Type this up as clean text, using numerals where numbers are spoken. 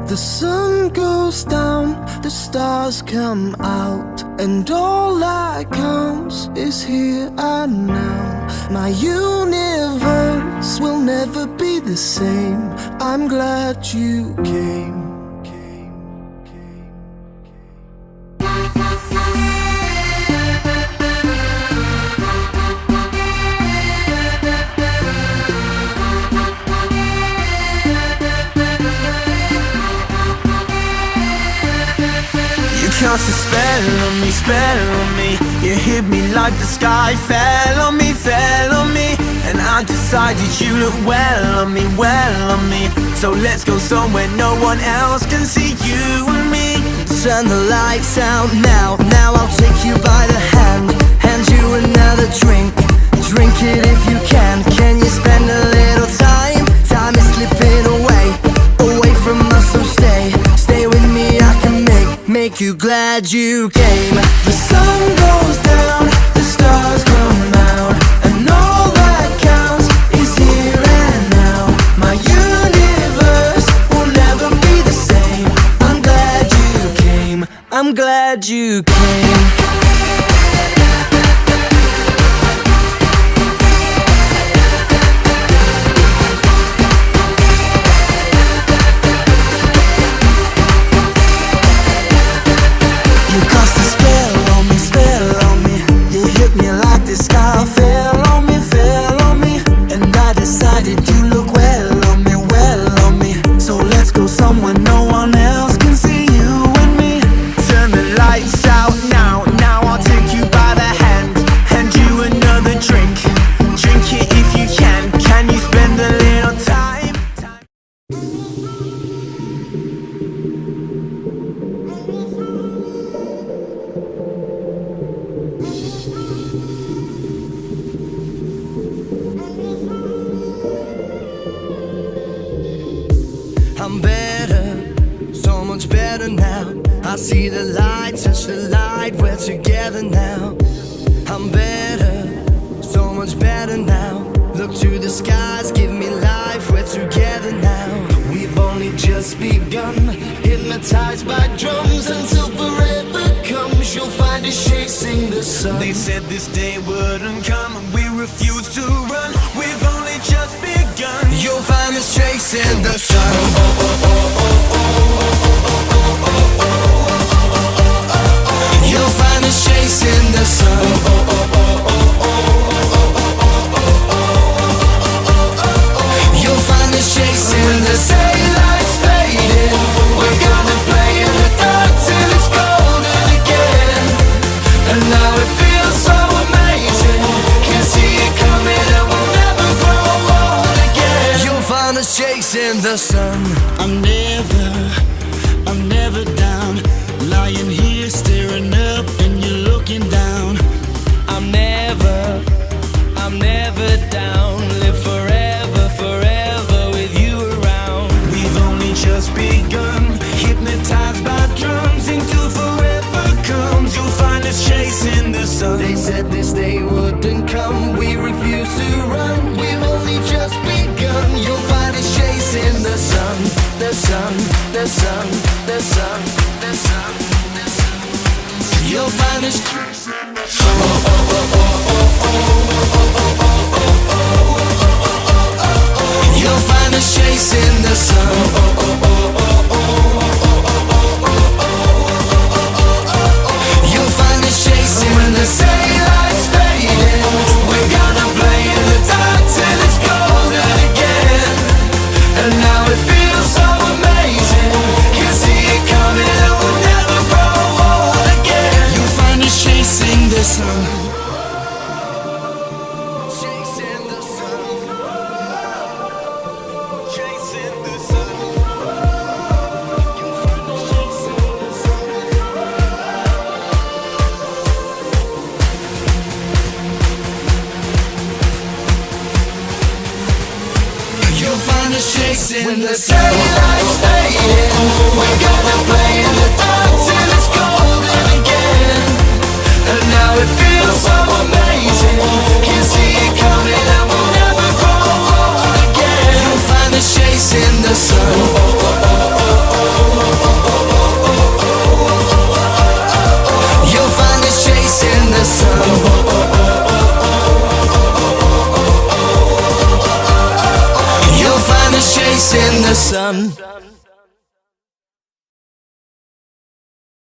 The sun goes down, the stars come out, and all that counts is here and now. My universe will never be the same. I'm glad you came. Cast a spell on me. You hit me like the sky fell on me, and I decided you look well on me, So let's go somewhere no one else can see you and me. Turn the lights out now, I'll take you by the hand, hand you another drink, drink it if you can. Can you spend a little time? Time is slipping away from us, so stay with me. I can make you glad you came. The sun goes down, the stars come out, and all that counts is here and now. My universe will never be the same. I'm glad you came. I'm glad you came. I'm better, so much better now. I see the light, touch the light, we're together now. I'm better, so much better now. Look to the skies, give me life, we're together now. We've only just begun, hypnotized by drums until forever comes. You'll find us chasing the sun. They said this day wouldn't come, and we refuse to run. We've only just begun. You'll find us chasing the sun. You'll find us chasing the sun. You'll find us chasing the sun. Daylight's fading, we're gonna play in the dark till it's golden again. And now it feels so amazing, can see it coming and we'll never grow old again. You'll find us chasing the sun. I'm never down, lying here staring up and you're looking down. I'm never down. Live forever with you around. We've only just begun, hypnotized by drums until forever comes. You'll find us chasing the sun. They said this day wouldn't come, we refuse to run. We've only just begun. You'll find us chasing the sun, the sun, the sun, the sun, the sun, the sun. You'll find us chasing the sun. You'll find us chasing the sun. You'll find us chasing when the the sun. daylight's fading, we're gonna play in the dark till it's golden again. And now it feels so amazing, can see it coming and we'll never grow old again. You'll find us chasing the sun. Chasing the sun. Chasing the sun. You'll find us chasing the sun. You'll find us chasing When the the sun. daylight's fading, we're gonna play in the dark till it's golden again. And now it feels so amazing, can see it coming and we'll never grow old again. You'll find us chasing the sun. the sun. You'll find the chase in the sun.